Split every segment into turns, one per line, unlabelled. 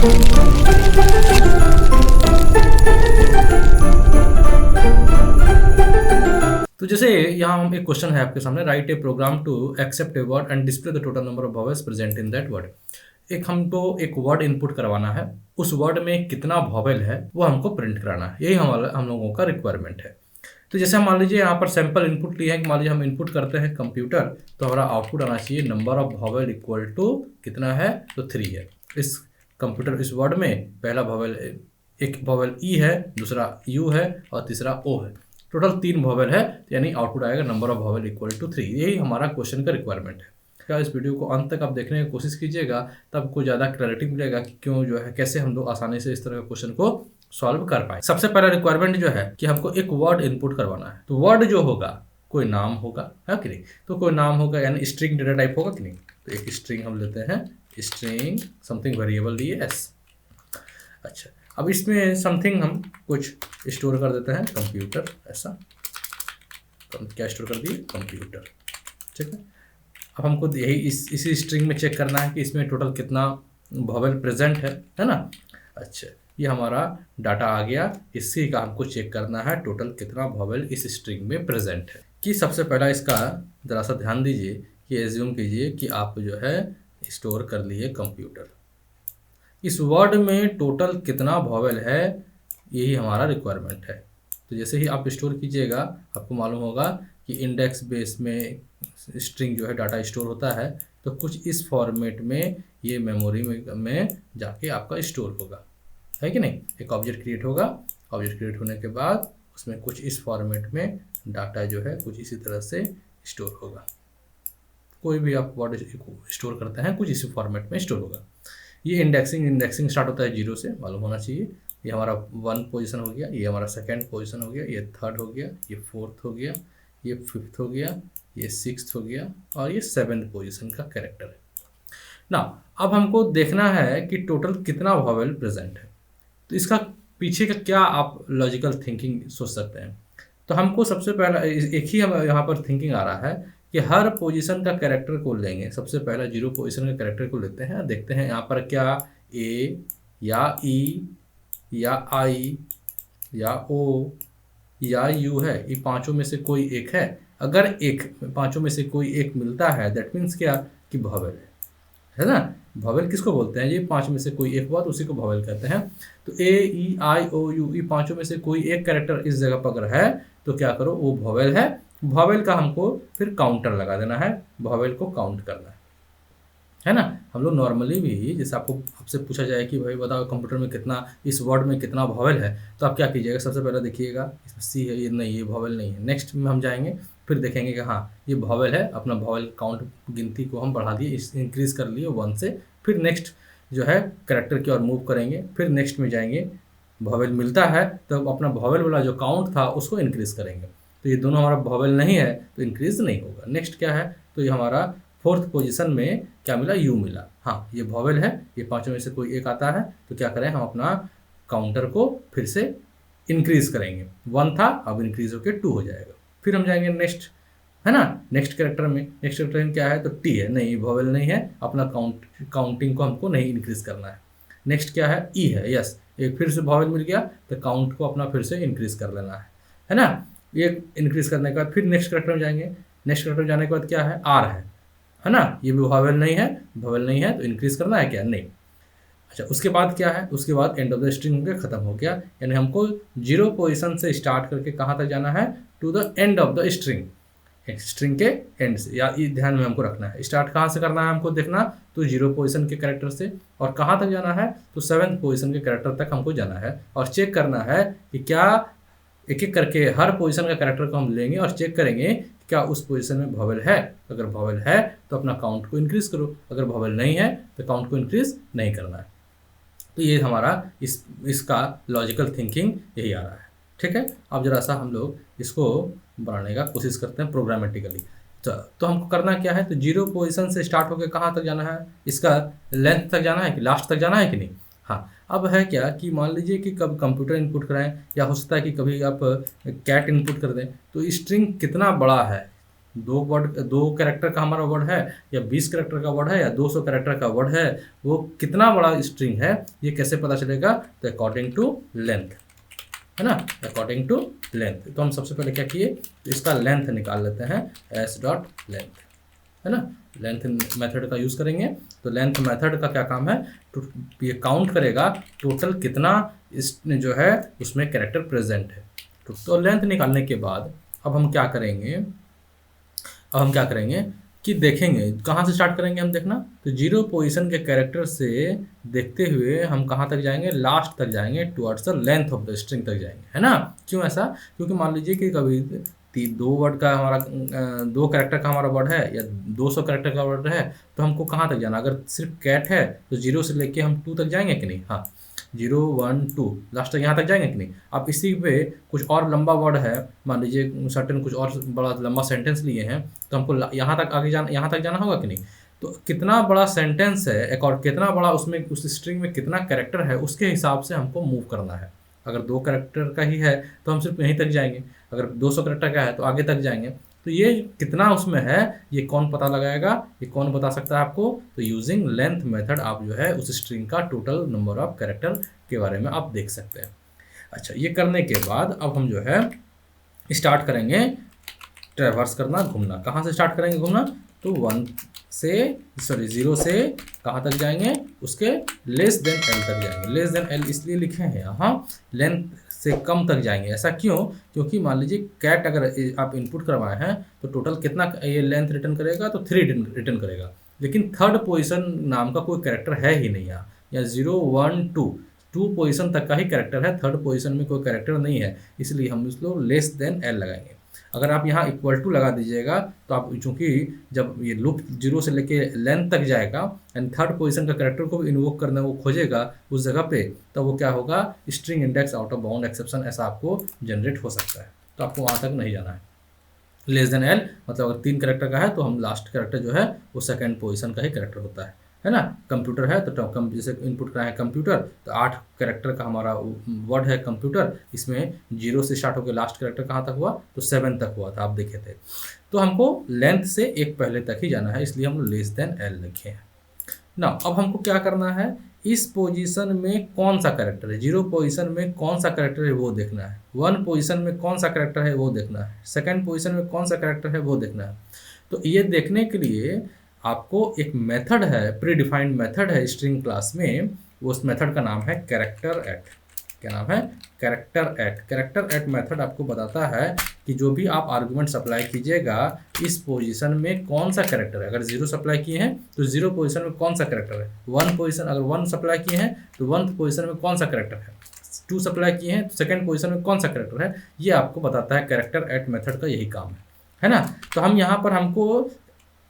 तो जैसे यहाँ हम एक क्वेश्चन है आपके सामने, write a program to accept a word and display the total number of vowels present in that word. एक हमको एक वर्ड इनपुट करवाना है, उस वर्ड में कितना वॉवेल है वो हमको प्रिंट कराना है, यही हमारा हम लोगों का रिक्वायरमेंट है। तो जैसे हम मान लीजिए यहाँ पर सैंपल इनपुट लिया है कि मान लीजिए हम इनपुट करते हैं कंप्यूटर, तो हमारा आउटपुट आना चाहिए number of vowel equal to कितना है, तो 3 है। इस कंप्यूटर इस वर्ड में पहला वॉवेल, एक वॉवेल ई है, दूसरा यू है और तीसरा ओ है, टोटल 3 वॉवेल है, यानी आउटपुट आएगा number of vowel equal to 3। यही हमारा क्वेश्चन का रिक्वायरमेंट है। क्या इस वीडियो को अंत तक आप देखने की कोशिश कीजिएगा, तब आपको ज़्यादा क्लैरिटी मिलेगा कि क्यों जो है कैसे हम लोग आसानी से इस तरह के क्वेश्चन को सॉल्व कर पाए। सबसे पहला रिक्वायरमेंट जो है कि हमको एक वर्ड इनपुट करवाना है, तो वर्ड जो होगा कोई नाम होगा, है कि नहीं, तो कोई नाम होगा यानी स्ट्रिंग डेटा टाइप होगा कि नहीं। तो एक स्ट्रिंग हम लेते हैं, स्ट्रिंग समथिंग वेरिएबल लिए एस। अच्छा, अब इसमें समथिंग हम कुछ स्टोर कर देते हैं, कंप्यूटर, ऐसा क्या स्टोर कर दिए, कंप्यूटर, ठीक है। अब हमको यही इसी स्ट्रिंग में चेक करना है कि इसमें टोटल कितना वॉवेल प्रेजेंट है ना। अच्छा, ये हमारा डाटा आ गया, इसी का हमको चेक करना है टोटल कितना वॉवेल इस स्ट्रिंग में प्रेजेंट है। कि सबसे पहला इसका ज़रा सा ध्यान दीजिए कि एज्यूम कीजिए कि आप जो है स्टोर कर लिए कंप्यूटर, इस वर्ड में टोटल कितना वॉवेल है, यही हमारा रिक्वायरमेंट है। तो जैसे ही आप स्टोर कीजिएगा आपको मालूम होगा कि इंडेक्स बेस में स्ट्रिंग जो है डाटा स्टोर होता है, तो कुछ इस फॉर्मेट में ये मेमोरी में जाके आपका स्टोर होगा, है कि नहीं। एक ऑब्जेक्ट क्रिएट होगा, ऑब्जेक्ट क्रिएट होने के बाद उसमें कुछ इस फॉर्मेट में डाटा जो है कुछ इसी तरह से स्टोर होगा। कोई भी आप वर्ड स्टोर करते हैं कुछ इसी फॉर्मेट में स्टोर होगा। ये इंडेक्सिंग स्टार्ट होता है 0 से, मालूम होना चाहिए। ये हमारा 1 पोजीशन हो गया, ये हमारा 2nd पोजीशन हो गया, ये 3rd हो गया, ये 4th हो गया, ये 5th हो गया, ये 6th हो गया और ये 7th पोजीशन का कैरेक्टर है ना। अब हमको देखना है कि टोटल कितना वॉवेल प्रेजेंट है, तो इसका पीछे का क्या आप लॉजिकल थिंकिंग सोच सकते हैं। तो हमको सबसे पहला एक ही हम यहाँ पर थिंकिंग आ रहा है कि हर पोजीशन का कैरेक्टर को लेंगे। सबसे पहला 0 पोजीशन का कैरेक्टर को लेते हैं, देखते हैं यहाँ पर क्या ए या ई या आई या ओ या यू है, ये पांचों में से कोई एक है। अगर एक पांचों में से कोई एक मिलता है दैट मीन्स क्या कि वॉवेल है ना। वॉवेल किसको बोलते हैं, ये 5 में से कोई एक बात उसी को वॉवेल कहते हैं। तो ए ई आई ओ यू, ये पांचों में से कोई एक कैरेक्टर इस जगह पर अगर है तो क्या करो, वो वॉवेल है। वॉवेल का हमको फिर काउंटर लगा देना है, वॉवेल को काउंट करना है ना। हम लोग नॉर्मली भी जैसे आपसे पूछा जाए कि भाई बताओ कंप्यूटर में कितना, इस वर्ड में कितना वॉवेल है, तो आप क्या कीजिएगा, सबसे पहले देखिएगा इसमें सी है, ये नहीं, ये वॉवेल नहीं है। नेक्स्ट में हम जाएंगे, फिर देखेंगे कि हाँ ये वॉवेल है, अपना वॉवेल काउंट गिनती को हम बढ़ा दिए, इंक्रीज़ कर लिए 1 से। फिर नेक्स्ट जो है कैरेक्टर की ओर मूव करेंगे, फिर नेक्स्ट में जाएंगे, वॉवेल मिलता है तो अपना वॉवेल वाला जो काउंट था उसको इंक्रीज़ करेंगे। तो ये दोनों हमारा वॉवेल नहीं है तो इंक्रीज़ नहीं होगा। नेक्स्ट क्या है, तो ये हमारा 4th पोजीशन में क्या मिला, यू मिला। हाँ ये वॉवेल है, ये पांचों में से कोई एक आता है, तो क्या करें, हम अपना काउंटर को फिर से इंक्रीज़ करेंगे। 1 था, अब इंक्रीज़ होकर 2 हो जाएगा। फिर हम जाएंगे नेक्स्ट, है ना, नेक्स्ट कैरेक्टर में क्या है, तो टी है, नहीं वॉवेल नहीं है, अपना काउंटिंग को हमको नहीं इंक्रीज़ करना है। नेक्स्ट क्या है, ई है, यस, एक फिर से वॉवेल मिल गया तो काउंट को अपना फिर से इंक्रीज़ कर लेना है ना। ये इंक्रीज़ करने के बाद फिर नेक्स्ट कैरेक्टर में जाएंगे, नेक्स्ट कैरेक्टर में जाने के बाद क्या है, आर है ना, ये भी वॉवेल नहीं है तो इंक्रीज़ करना है क्या, नहीं। अच्छा, उसके बाद क्या है, उसके बाद एंड ऑफ द स्ट्रिंग हो गया, खत्म हो गया। यानी हमको 0 पोजीशन से स्टार्ट करके कहाँ तक जाना है, to the end of the string, string के एंड से, या ये ध्यान में हमको रखना है। स्टार्ट कहाँ से करना है हमको देखना, तो 0 पोजीशन के कैरेक्टर से, और कहाँ तक जाना है, तो 7th पोजीशन के कैरेक्टर तक हमको जाना है। और चेक करना है कि क्या एक एक करके हर पोजीशन का कैरेक्टर को हम लेंगे और चेक करेंगे क्या उस पोजीशन में वॉवेल है। अगर वॉवेल है तो अपना काउंट को इंक्रीज़ करो, अगर वॉवेल नहीं है तो काउंट को इंक्रीज़ नहीं करना है। तो ये हमारा इसका लॉजिकल थिंकिंग यही आ रहा है, ठीक है। अब जरा सा हम लोग इसको बनाने का कोशिश करते हैं प्रोग्रामेटिकली। तो हमको करना क्या है, तो 0 पोजीशन से स्टार्ट होकर कहाँ तक जाना है, इसका लेंथ तक जाना है कि लास्ट तक जाना है कि नहीं। हाँ, अब है क्या कि मान लीजिए कि कब कंप्यूटर इनपुट कराएं, या हो सकता है कि कभी आप कैट इनपुट कर दें, तो स्ट्रिंग कितना बड़ा है, दो कैरेक्टर का हमारा वर्ड है या 20 कैरेक्टर का वर्ड है या 200 कैरेक्टर का वर्ड है, वो कितना बड़ा स्ट्रिंग है ये कैसे पता चलेगा? तो अकॉर्डिंग टू लेंथ, है ना, अकॉर्डिंग टू लेंथ। तो हम सबसे पहले क्या किए, तो इसका लेंथ निकाल लेते हैं, एस डॉट लेंथ, है ना, लेंथ मेथड का यूज़ करेंगे। तो लेंथ मेथड का क्या काम है, तो ये काउंट करेगा टोटल कितना इस जो है उसमें कैरेक्टर प्रेजेंट है। तो लेंथ निकालने के बाद अब हम क्या करेंगे, कि देखेंगे कहाँ से स्टार्ट करेंगे हम देखना, तो 0 पोजीशन के कैरेक्टर से देखते हुए हम कहाँ तक जाएंगे, लास्ट तक जाएंगे, towards the length of the string तक जाएंगे, है ना। क्यों ऐसा, क्योंकि मान लीजिए कि कभी दो वर्ड का हमारा 2 कैरेक्टर का हमारा वर्ड है या 200 कैरेक्टर का वर्ड है, तो हमको कहाँ तक जाना, अगर सिर्फ कैट है तो 0 से लेके हम 2 तक जाएंगे कि नहीं, हाँ 0 1 2 लास्ट तक यहाँ तक जाएंगे कि नहीं। अब इसी पे कुछ और लंबा वर्ड है, मान लीजिए सर्टेन कुछ और बड़ा लंबा सेंटेंस लिए हैं, तो हमको यहाँ तक आगे जाना, यहाँ तक जाना होगा कि नहीं। तो कितना बड़ा सेंटेंस है और कितना बड़ा उसमें उस स्ट्रिंग में कितना कैरेक्टर है उसके हिसाब से हमको मूव करना है। अगर 2 कैरेक्टर का ही है तो हम सिर्फ यहीं तक जाएंगे, अगर 200 कैरेक्टर का है तो आगे तक जाएंगे। तो ये कितना उसमें है ये कौन पता लगाएगा, ये कौन बता सकता है आपको, तो यूजिंग लेंथ मेथड आप जो है उस स्ट्रिंग का टोटल नंबर ऑफ कैरेक्टर के बारे में आप देख सकते हैं। अच्छा, ये करने के बाद अब हम जो है स्टार्ट करेंगे ट्रैवर्स करना, घूमना। कहाँ से स्टार्ट करेंगे घूमना, तो 0 से कहाँ तक जाएंगे, उसके लेस देन एल तक जाएंगे। लेस देन एल इसलिए लिखे हैं यहाँ, लेंथ से कम तक जाएंगे। ऐसा क्यों, क्योंकि मान लीजिए कैट अगर आप इनपुट करवाए हैं तो टोटल कितना ये लेंथ रिटर्न करेगा, तो 3 रिटर्न करेगा, लेकिन थर्ड पोजीशन नाम का कोई कैरेक्टर है ही नहीं यहाँ, या 0 1 2 पोजीशन तक का ही कैरेक्टर है, थर्ड पोजीशन में कोई कैरेक्टर नहीं है, इसलिए हम इसको लेस देन एल लगाएंगे। अगर आप यहाँ इक्वल टू लगा दीजिएगा तो आप, चूंकि जब ये लूप 0 से लेके लेंथ तक जाएगा एंड थर्ड पोजीशन का कैरेक्टर को भी इन्वोक करना वो खोजेगा उस जगह पे, तो वो क्या होगा, string index out of bound exception ऐसा आपको जनरेट हो सकता है। तो आपको वहाँ तक नहीं जाना है। लेस देन एल मतलब अगर 3 कैरेक्टर का है तो हम लास्ट कैरेक्टर जो है वो सेकेंड पोजीशन का ही कैरेक्टर होता है ना। कंप्यूटर है तो जैसे इनपुट कराए हैं कंप्यूटर, तो 8 कैरेक्टर का हमारा वर्ड है कंप्यूटर, इसमें 0 से स्टार्ट होकर लास्ट कैरेक्टर कहाँ तक हुआ, तो 7 तक हुआ था, आप देखे थे। तो हमको लेंथ से एक पहले तक ही जाना है, इसलिए हम लेस देन एल लिखे हैं ना। अब हमको क्या करना है, इस पोजीशन में कौन सा कैरेक्टर है, 0 पोजीशन में कौन सा कैरेक्टर है वो देखना है, 1 पोजीशन में कौन सा कैरेक्टर है वो देखना है, सेकंड पोजीशन में कौन सा कैरेक्टर है वो देखना है। तो ये देखने के लिए आपको एक मेथड है, प्री डिफाइंड मेथड है स्ट्रिंग क्लास में, उस मेथड का नाम है कैरेक्टर एट। क्या नाम है, character eight. Character eight method आपको बताता है कि जो भी आप आर्गुमेंट सप्लाई कीजिएगा इस पोजीशन में कौन सा कैरेक्टर है। अगर 0 सप्लाई किए हैं तो 0 पोजीशन में कौन सा कैरेक्टर है, 1 पोजीशन अगर 1 सप्लाई किए हैं तो 1 पोजीशन में कौन सा कैरेक्टर है, 2 सप्लाई किए हैं तो सेकंड पोजीशन में कौन सा कैरेक्टर है, ये आपको बताता है। कैरेक्टर एट मेथड का यही काम है ना। तो हम यहाँ पर हमको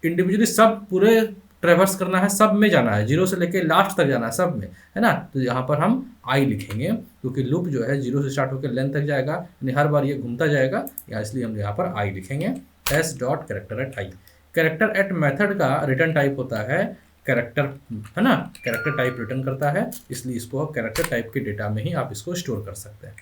इंडिविजुअली सब पूरे ट्रेवर्स करना है, सब में जाना है, 0 से लेके लास्ट तक जाना है सब में, है ना। तो यहाँ पर हम आई लिखेंगे क्योंकि लूप जो है 0 से स्टार्ट होकर लेंथ तक जाएगा, यानी हर बार ये घूमता जाएगा, या इसलिए हम यहाँ पर आई लिखेंगे, एस डॉट कैरेक्टर एट आई। कैरेक्टर एट मेथड का रिटर्न टाइप होता है कैरेक्टर, है ना, कैरेक्टर टाइप रिटर्न करता है, इसलिए इसको कैरेक्टर टाइप के डेटा में ही आप इसको स्टोर कर सकते हैं।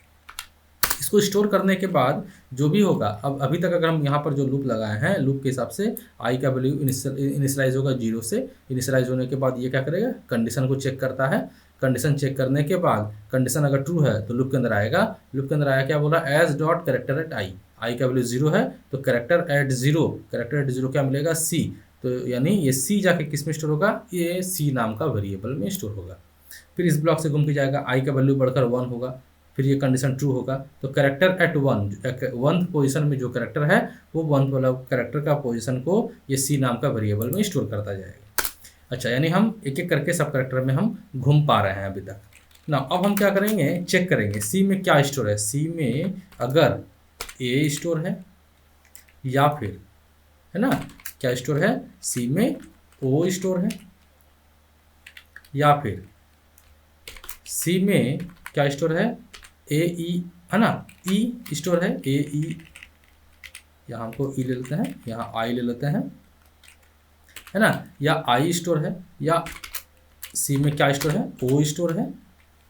इसको स्टोर करने के बाद जो भी होगा, अब अभी तक अगर हम यहाँ पर जो लूप लगाए हैं, लूप के हिसाब से आई का वैल्यू इनिशियलाइज होगा 0 से। इनिशियलाइज होने के बाद ये क्या करेगा, कंडीशन को चेक करता है। कंडीशन चेक करने के बाद कंडीशन अगर ट्रू है तो लूप के अंदर आएगा। लूप के अंदर आया क्या बोला, एज डॉट कैरेक्टर एट आई। आई का वैल्यू 0 है तो कैरेक्टर एट 0 क्या मिलेगा, सी। तो यानी ये सी जाके किस में स्टोर होगा, ये सी नाम का वेरिएबल में स्टोर होगा। फिर इस ब्लॉक से घूम के जाएगा, आई का वैल्यू बढ़कर 1 होगा, फिर ये कंडीशन ट्रू होगा तो कैरेक्टर एट 1 पोजीशन में जो कैरेक्टर है वो 1 वाला कैरेक्टर का पोजीशन को ये सी नाम का वेरिएबल में स्टोर करता जाएगा। अच्छा, यानी हम एक एक करके सब कैरेक्टर में हम घूम पा रहे हैं अभी तक ना। अब हम क्या करेंगे, चेक करेंगे सी में क्या स्टोर है। सी में अगर ए स्टोर है या फिर, है ना, क्या स्टोर है, सी में ओ स्टोर है, या फिर सी में क्या स्टोर है, ए ई, है ना, ई स्टोर है, ए ई, यहाँ हमको ई ले लेते हैं, यहाँ आई ले लेते हैं, है ना, या आई स्टोर है, या सी में क्या स्टोर है, ओ स्टोर है,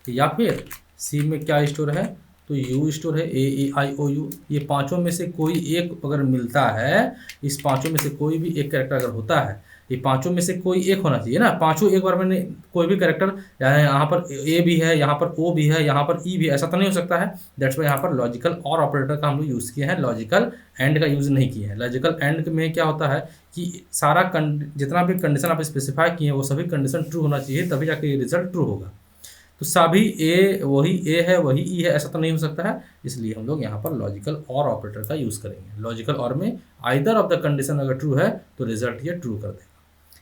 या फिर सी में क्या स्टोर है, तो यू स्टोर है, ए ए आई ओ यू, ये पांचों में से कोई एक अगर मिलता है, इस पांचों में से कोई भी एक कैरेक्टर अगर होता है, ये पांचों में से कोई एक होना चाहिए ना, पांचों एक बार मैंने कोई भी कैरेक्टर, यहाँ पर ए भी है, यहाँ पर ओ भी है, यहाँ पर ई भी है, ऐसा तो नहीं हो सकता है। दैट्स वाई यहाँ पर लॉजिकल और ऑपरेटर का हम लोग यूज़ किए हैं, लॉजिकल एंड का यूज़ नहीं किए हैं। लॉजिकल एंड में क्या होता है कि सारा जितना भी कंडीशन आप स्पेसिफाई किए हैं वो सभी कंडीशन ट्रू होना चाहिए, तभी जाके ये रिजल्ट ट्रू होगा। तो सभी वही ए है वही ई है ऐसा तो नहीं हो सकता है, इसलिए हम लोग यहाँ पर लॉजिकल और ऑपरेटर का यूज़ करेंगे। लॉजिकल और में आइदर ऑफ द कंडीशन अगर ट्रू है तो रिजल्ट ये ट्रू कर देगा,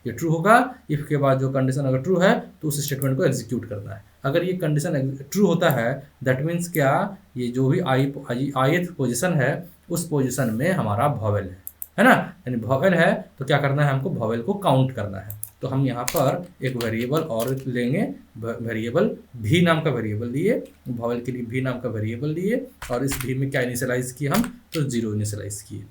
ये ट्रू होगा। इफ के बाद जो कंडीशन अगर ट्रू है तो उस स्टेटमेंट को एग्जीक्यूट करना है। अगर ये कंडीशन ट्रू होता है दैट मीन्स क्या, ये जो भी ith पोजीशन है उस पोजीशन में हमारा वॉवेल है ना, यानी वॉवेल है तो क्या करना है, हमको वॉवेल को काउंट करना है। तो हम यहाँ पर एक वेरिएबल और लेंगे, वेरिएबल भी नाम का वेरिएबल लिए, वॉवेल के लिए भी नाम का वेरिएबल लिए, और इस भी में क्या इनिशियलाइज किए हम, तो 0 इनिशियलाइज किए,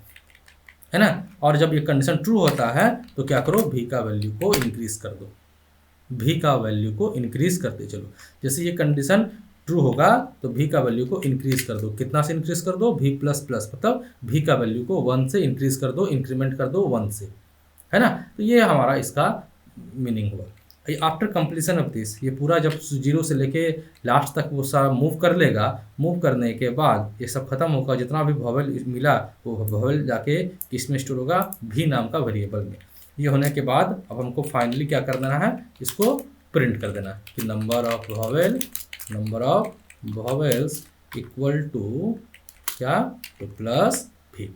है ना। और जब ये कंडीशन ट्रू होता है तो क्या करो, भी का वैल्यू को इंक्रीज कर दो, भी का वैल्यू को इंक्रीज करते चलो। जैसे ये कंडीशन ट्रू होगा तो भी का वैल्यू को इंक्रीज कर दो, कितना से इंक्रीज कर दो, भी प्लस प्लस, मतलब भी का वैल्यू को 1 से इंक्रीज कर दो, इंक्रीमेंट कर दो 1 से, है ना। तो ये हमारा इसका मीनिंग हुआ। आफ्टर कंप्लीशन ऑफ दिस, ये पूरा जब 0 से लेके लास्ट तक वो सारा मूव कर लेगा, मूव करने के बाद ये सब खत्म होगा, जितना भी वॉवेल मिला वो वॉवेल जाके किस में स्टोर होगा, भी नाम का वेरिएबल में। ये होने के बाद अब हमको फाइनली क्या कर देना है, इसको प्रिंट कर देना है कि number of vowels equal to क्या, तो प्लस भी,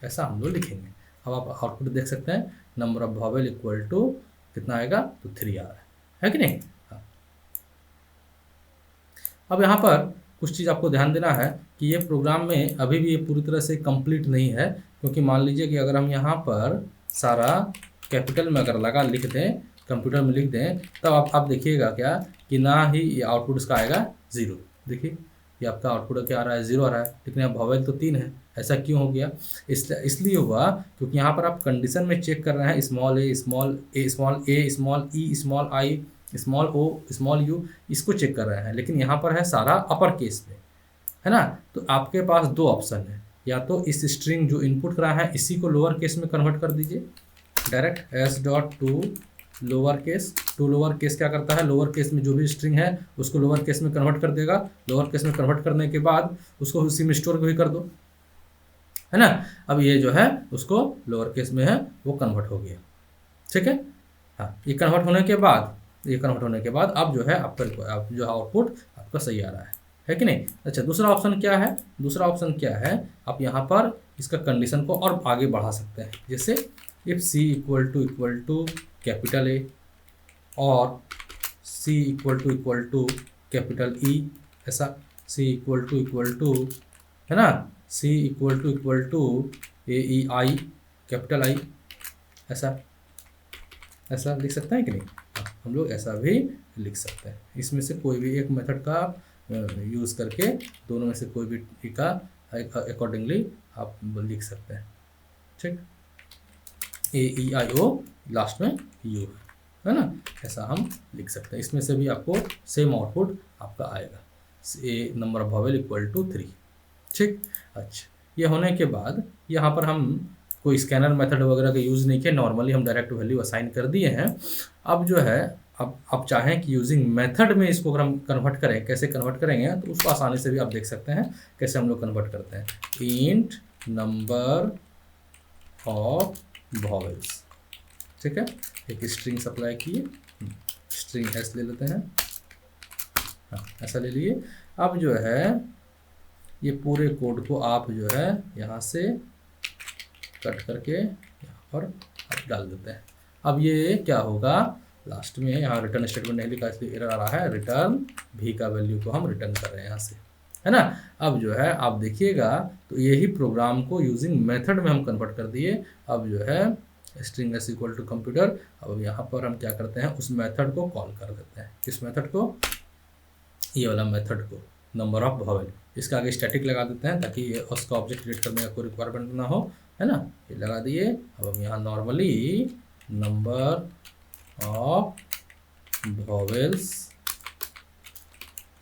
ऐसा हम लोग लिखेंगे। अब आप आउटपुट देख सकते हैं, number of vowel equal to कितना आएगा, तो 3 आ रहा है कि नहीं। हाँ। अब यहाँ पर कुछ चीज़ आपको ध्यान देना है कि ये प्रोग्राम में अभी भी ये पूरी तरह से कंप्लीट नहीं है, क्योंकि मान लीजिए कि अगर हम यहाँ पर सारा कैपिटल में अगर लगा लिख दें, कंप्यूटर में लिख दें, तब आप देखिएगा क्या कि ना ही ये आउटपुट इसका आएगा 0। देखिए ये आपका आउटपुट क्या आ रहा है, 0 आ रहा है, लेकिन अब वॉवेल तो 3 है। ऐसा क्यों हो गया, इसलिए हुआ क्योंकि यहाँ पर आप कंडीशन में चेक कर रहे हैं small A small E small I small O small U, इसको चेक कर रहे हैं, लेकिन यहाँ पर है सारा अपर केस में, है ना। तो आपके पास 2 ऑप्शन है, या तो इस स्ट्रिंग जो इनपुट करा है इसी को लोअर केस में कन्वर्ट कर दीजिए direct, s.to lower case. To lower case क्या करता है, लोअर केस में जो भी स्ट्रिंग है उसको लोअर केस में कन्वर्ट कर देगा। लोअर केस में कन्वर्ट करने के बाद उसको उसी में स्टोर भी कर दो, है ना। अब ये जो है उसको लोअर केस में है वो कन्वर्ट हो गया, ठीक है। हाँ, ये कन्वर्ट होने के बाद अब जो है आपका आप जो आउटपुट आपका सही आ रहा है कि नहीं। अच्छा, दूसरा ऑप्शन क्या है, दूसरा ऑप्शन क्या है, आप यहाँ पर इसका कंडीशन को और आगे बढ़ा सकते हैं। जैसे if C equal to capital A और C equal to capital E, ऐसा सी इक्वल टू है ना, C equal to A E I capital I, ऐसा लिख सकते हैं कि नहीं। हम लोग ऐसा भी लिख सकते हैं। इसमें से कोई भी एक मेथड का यूज़ करके दोनों में से कोई भी का अकॉर्डिंगली आप लिख सकते हैं, ठीक। ए ई आई ओ लास्ट में यू है ना, ऐसा हम लिख सकते हैं। इसमें से भी आपको सेम आउटपुट आपका आएगा, a number of vowel equal to 3, ठीक। अच्छा, ये होने के बाद यहाँ पर हम कोई स्कैनर मेथड वगैरह का यूज़ नहीं किया, नॉर्मली हम डायरेक्ट वैल्यू असाइन कर दिए हैं। अब जो है अब आप चाहें कि यूजिंग मेथड में इसको अगर हम कन्वर्ट करें, कैसे कन्वर्ट करेंगे, तो उसको आसानी से भी आप देख सकते हैं कैसे हम लोग कन्वर्ट करते हैं। इंट नंबर ऑफ वॉवेल्स, ठीक है। एक स्ट्रिंग सप्लाई किए, स्ट्रिंग एस ले लेते हैं, हाँ ऐसा ले लिए। अब जो है ये पूरे कोड को आप जो है यहाँ से कट करके यहाँ पर आप डाल देते हैं। अब ये क्या होगा, लास्ट में यहाँ रिटर्न स्टेटमेंट नहीं लिखा इसलिए एरर आ रहा है, रिटर्न भी का वैल्यू को हम रिटर्न कर रहे हैं यहाँ से, है ना। अब जो है आप देखिएगा तो यही प्रोग्राम को यूजिंग मेथड में हम कन्वर्ट कर दिए। अब जो है string S equal to computer, अब यहाँ पर हम क्या करते हैं, उस मेथड को कॉल कर देते हैं। किस मेथड को, ये वाला मेथड को, नंबर ऑफ वॉवेल। इसका आगे स्टैटिक लगा देते हैं ताकि उसका ऑब्जेक्ट क्रिएट करने का कोई रिक्वायरमेंट ना हो, है ना। ये लगा दिए। अब हम यहाँ नॉर्मली नंबर ऑफ वॉवेल्स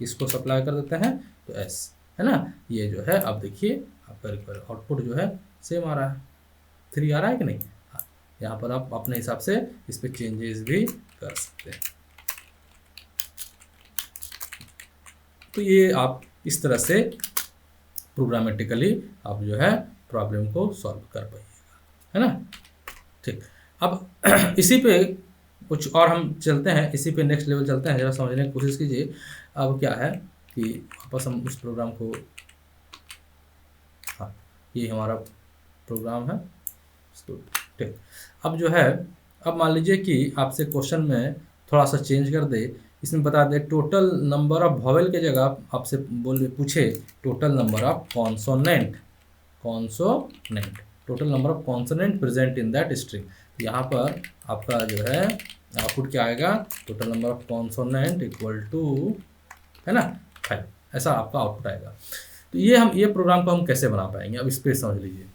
इसको सप्लाई कर देते हैं, तो एस, है ना। ये जो है अब देखिए आपका आउटपुट जो है सेम आ रहा है, 3 आ रहा है कि नहीं। हाँ, यहाँ पर आप अपने हिसाब से इस पर चेंजेस भी कर सकते हैं। तो ये आप इस तरह से प्रोग्रामेटिकली आप जो है प्रॉब्लम को सॉल्व कर पाइएगा, है ना। ठीक, अब इसी पे कुछ और हम चलते हैं, इसी पे नेक्स्ट लेवल चलते हैं, जरा समझने की कोशिश कीजिए। अब क्या है कि वापस हम उस प्रोग्राम को, हाँ ये हमारा प्रोग्राम है इसको। ठीक, अब जो है, अब मान लीजिए कि आपसे क्वेश्चन में थोड़ा सा चेंज कर दे, इसमें बता दे टोटल नंबर ऑफ वॉवेल के जगह आपसे पूछे total number of consonant, total number of consonant present in that string. यहाँ पर आपका जो है आउटपुट क्या आएगा, total number of consonant equal to, है ना, 5, ऐसा आपका आउटपुट आएगा। तो ये प्रोग्राम को हम कैसे बना पाएंगे, अब इस पर समझ लीजिए।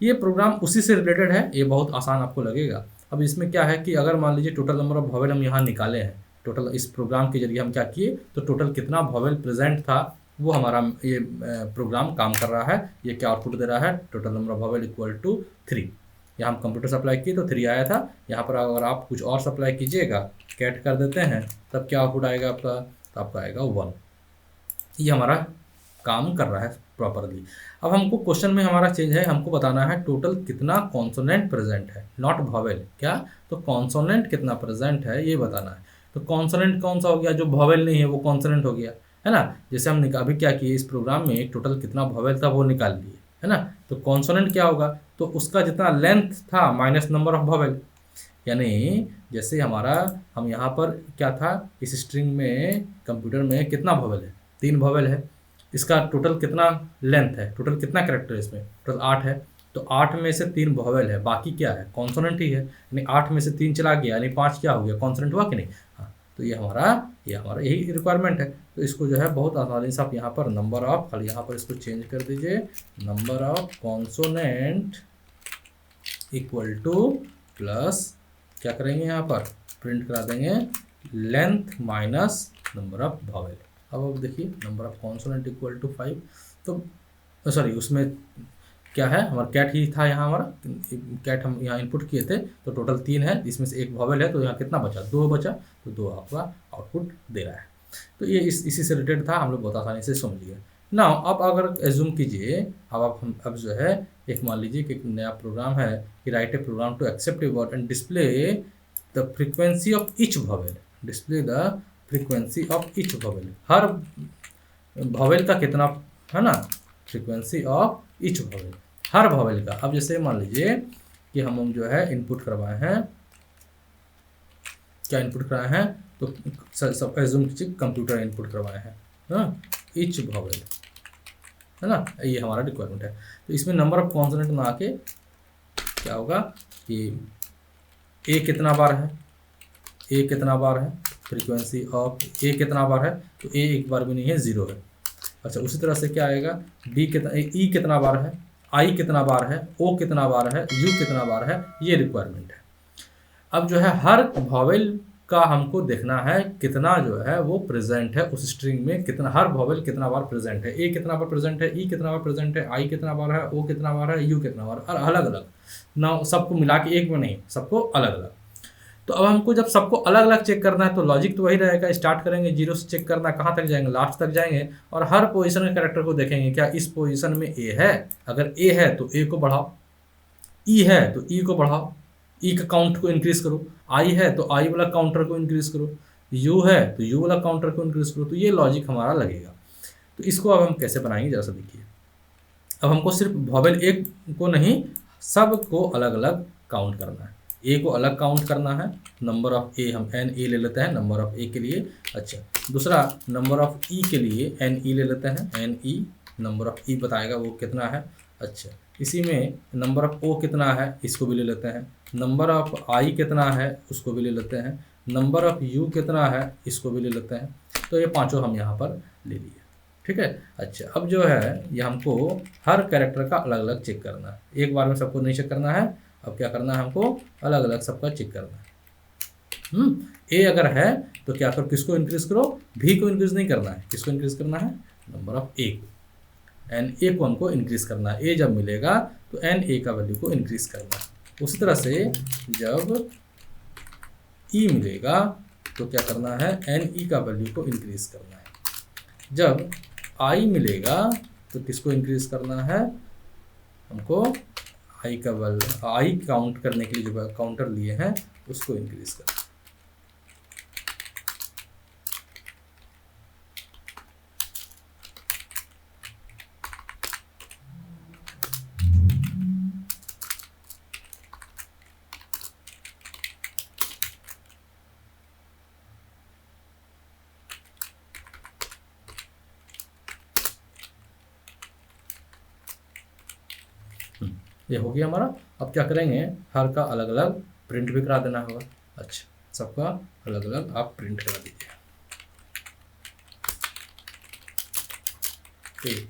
ये प्रोग्राम उसी से रिलेटेड है, ये बहुत आसान आपको लगेगा। अब इसमें क्या है कि अगर मान लीजिए टोटल नंबर ऑफ वॉवेल हम यहाँ निकाले हैं, टोटल इस प्रोग्राम के जरिए हम क्या किए, तो टोटल कितना वॉवेल प्रेजेंट था वो हमारा ये प्रोग्राम काम कर रहा है। ये क्या आउटपुट दे रहा है, total number of vowel equal to 3। यहाँ हम कंप्यूटर सप्लाई किए तो 3 आया था। यहाँ पर अगर आप कुछ और सप्लाई कीजिएगा, कैट कर देते हैं, तब क्या आउटपुट आएगा आपका, तो आपका आएगा 1। ये हमारा काम कर रहा है प्रॉपरली। अब हमको क्वेश्चन में हमारा चेंज है, हमको बताना है टोटल कितना कॉन्सोनेंट प्रेजेंट है, नॉट वॉवेल, क्या, तो कॉन्सोनेंट कितना प्रेजेंट है ये बताना है। तो कॉन्सोनेंट कौन सा हो गया, जो वॉवेल नहीं है वो कॉन्सोनेंट हो गया, है ना। जैसे हम अभी क्या किए, इस प्रोग्राम में टोटल कितना वॉवेल था वो निकाल लिए, है ना। तो कॉन्सोनेंट क्या होगा, तो उसका जितना लेंथ था माइनस नंबर ऑफ वॉवेल, यानी जैसे हमारा, हम यहाँ पर क्या था, इस स्ट्रिंग में कंप्यूटर में कितना वॉवेल है, 3 वॉवेल है। इसका टोटल कितना लेंथ है, टोटल कितना कैरेक्टर है इसमें, टोटल 8 है। तो 8 में से 3 वॉवेल है, बाकी क्या है, कॉन्सोनेंट ही है। यानी 8 में से 3 चला गया, यानी 5 क्या हो गया, कॉन्सोनेंट हुआ कि नहीं। हाँ, तो ये हमारा यही रिक्वायरमेंट है। तो इसको जो है बहुत आसानी से आप यहाँ पर नंबर ऑफ, खाली यहाँ पर इसको चेंज कर दीजिए, number of consonant equal to plus क्या करेंगे, यहाँ पर प्रिंट करा देंगे length minus number of vowel. अब देखिए number of consonant equal to 5, तो सॉरी उसमें क्या है, हमारा कैट ही था, यहाँ हमारा कैट हम यहाँ इनपुट किए थे, तो टोटल 3 है, इसमें से 1 वॉवेल है, तो यहाँ कितना बचा, 2 बचा, तो 2 आपका आउटपुट दे रहा है। तो ये इसी से रिलेटेड था, हम लोग बहुत आसानी से समझ गए ना। अब अगर एज्यूम कीजिए, अब जो है एक मान लीजिए कि एक नया प्रोग्राम है कि write a program to accept a word and display the frequency of each vowel, display the frequency of each vowel, हर वॉवेल का कितना, है ना, फ्रीक्वेंसी ऑफ ईच वॉवेल, हर वॉवेल का। अब जैसे मान लीजिए कि हम जो है इनपुट करवाए हैं, क्या इनपुट कराए हैं, तो सब एज्यूम कीजिए कंप्यूटर इनपुट करवाए हैं, हाँ, ईच वॉवेल, है ना, ये हमारा रिक्वायरमेंट है। तो इसमें नंबर ऑफ कॉन्सोनेंट में आके क्या होगा कि ए कितना बार है, ए कितना बार है, फ्रीक्वेंसी ऑफ ए कितना बार है, तो ए एक बार भी नहीं है, 0 है। अच्छा, उसी तरह से क्या आएगा, बी कितना, ई कितना बार है, आई कितना बार है, ओ कितना बार है, यू कितना बार है, ये रिक्वायरमेंट है। अब जो है हर वॉवेल का हमको देखना है कितना जो है वो प्रेजेंट है उस स्ट्रिंग में, कितना, हर वॉवेल कितना बार प्रेजेंट है, ए कितना बार प्रेजेंट है, ई कितना बार प्रेजेंट है, आई कितना बार है, ओ कितना बार है, यू कितना बार, अलग अलग ना, सबको मिला के एक में नहीं, सबको अलग अलग। तो अब हमको जब सबको अलग अलग चेक करना है तो लॉजिक तो वही रहेगा, स्टार्ट करेंगे 0 से चेक करना, कहाँ तक जाएंगे, लास्ट तक जाएंगे, और हर पोजीशन के कैरेक्टर को देखेंगे, क्या इस पोजीशन में ए है, अगर ए है तो ए को बढ़ाओ, ई है तो ई को बढ़ाओ, ई का काउंट को इंक्रीज करो, आई है तो आई वाला काउंटर को इंक्रीज करो, यू है तो यू वाला काउंटर को इंक्रीज करो। तो ये लॉजिक हमारा लगेगा। तो इसको अब हम कैसे बनाएंगे, जरा सा देखिए। अब हमको सिर्फ वॉवेल एक को नहीं, सब को अलग अलग काउंट करना है। ए को अलग काउंट करना है, नंबर ऑफ ए हम एन ए ले लेते हैं नंबर ऑफ ए के लिए। अच्छा, दूसरा नंबर ऑफ ई के लिए एन ई ले लेते हैं, एन ई नंबर ऑफ ई बताएगा वो कितना है। अच्छा, इसी में नंबर ऑफ ओ कितना है, इसको भी ले लेते हैं, नंबर ऑफ आई कितना है उसको भी ले लेते हैं, नंबर ऑफ यू कितना है इसको भी ले लेते हैं। तो ये पांचों हम यहाँ पर ले लिए, ठीक है। अच्छा, अब जो है ये हमको हर कैरेक्टर का अलग अलग चेक करना है, एक बार में सबको नहीं चेक करना है। अब क्या करना है, हमको अलग अलग सबका चेक करना है। ए अगर है तो क्या करो, किसको इंक्रीज करो, भी को इंक्रीज नहीं करना है, किसको इंक्रीज करना है, नंबर ऑफ ए को। एन ए को हमको इंक्रीज़ करना है। ए जब मिलेगा तो एन ए का वैल्यू को इंक्रीज़ करना है। उसी तरह से जब ई मिलेगा तो क्या करना है, एन ई का वैल्यू को इंक्रीज़ करना है। जब आई मिलेगा तो किसको इंक्रीज़ करना है, हमको आई का वैल्यू, आई काउंट करने के लिए जो काउंटर लिए हैं उसको इंक्रीज़ करना है। ये हो गया हमारा। अब क्या करेंगे, हर का अलग अलग प्रिंट भी करा देना होगा। अच्छा, सबका अलग अलग आप प्रिंट करा दीजिए।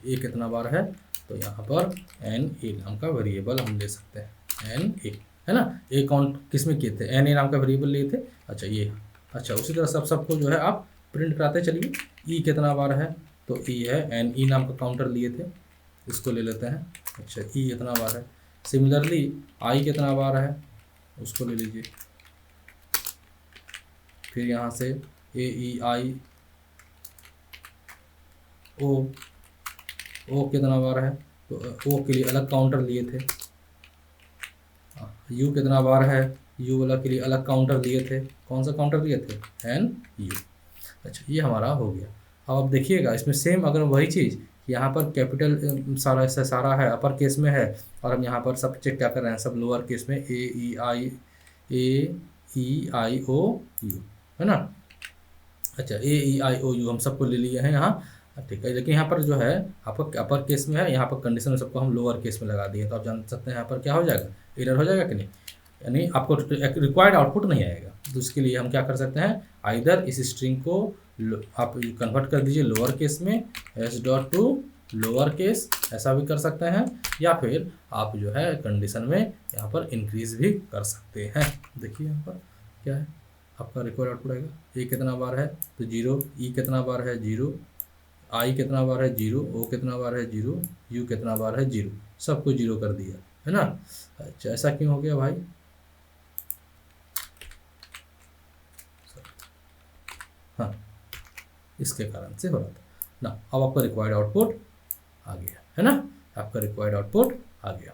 ए कितना बार है, तो यहाँ पर एन ए नाम का वेरिएबल हम ले सकते हैं, एन ए है ना। ए काउंट किस में किए थे, एन ए नाम का वेरिएबल लिए थे। अच्छा ये, अच्छा उसी तरह सबको जो है आप प्रिंट कराते चलिए। ई कितना बार है, तो ई है, एन ई नाम का काउंटर लिए थे, इसको ले लेते हैं। अच्छा ई कितना बार है, सिमिलरली आई कितना बार है उसको ले लीजिए। फिर यहाँ से ए ई आई ओ कितना बार है, तो ओ के लिए अलग काउंटर लिए थे। यू कितना बार है, यू वाला के लिए अलग काउंटर लिए थे। कौन सा काउंटर लिए थे, एन यू। अच्छा ये हमारा हो गया। अब आप देखिएगा इसमें सेम, अगर वही चीज़ यहाँ पर कैपिटल सारा ऐसा सारा है, अपर केस में है, और हम यहाँ पर सब चेक क्या कर रहे हैं, सब लोअर केस में, ए ई आई ओ यू है ना। अच्छा ए ई आई ओ यू हम सबको ले लिए हैं यहाँ, ठीक है। लेकिन यहाँ पर जो है आपका अपर केस में है, यहाँ पर कंडीशन में सबको हम लोअर केस में लगा दिए, तो आप जान सकते हैं यहाँ पर क्या हो जाएगा, एरर हो जाएगा कि नहीं, यानी आपको रिक्वायर्ड आउटपुट नहीं आएगा। तो उसके लिए हम क्या कर सकते हैं, आइदर इस स्ट्रिंग को आप कन्वर्ट कर दीजिए लोअर केस में, S dot to lower case, ऐसा भी कर सकते हैं, या फिर आप जो है कंडीशन में यहाँ पर इंक्रीज भी कर सकते हैं। देखिए यहाँ पर क्या है, आपका रिक्वायर्ड आउटपुट आएगा। ए कितना बार है, तो 0, ई कितना बार है 0, आई कितना बार है 0, ओ कितना बार है 0, यू कितना बार है 0, सबको 0 कर दिया है ना। अच्छा ऐसा क्यों हो गया भाई, हाँ इसके कारण से हो रहा था ना। अब आपका रिक्वायर्ड आउटपुट आ गया है ना, आपका रिक्वायर्ड आउटपुट आ गया।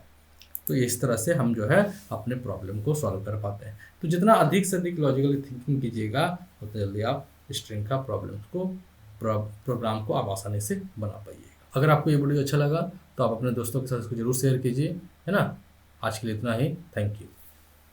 तो इस तरह से हम जो है अपने प्रॉब्लम को सॉल्व कर पाते हैं। तो जितना अधिक से अधिक लॉजिकली थिंकिंग कीजिएगा उतना जल्दी आप स्ट्रिंग का प्रोग्राम को आप आसानी से बना पाइएगा। अगर आपको ये वीडियो अच्छा लगा तो आप अपने दोस्तों के साथ इसको जरूर शेयर कीजिए, है ना। आज के लिए इतना ही, थैंक यू।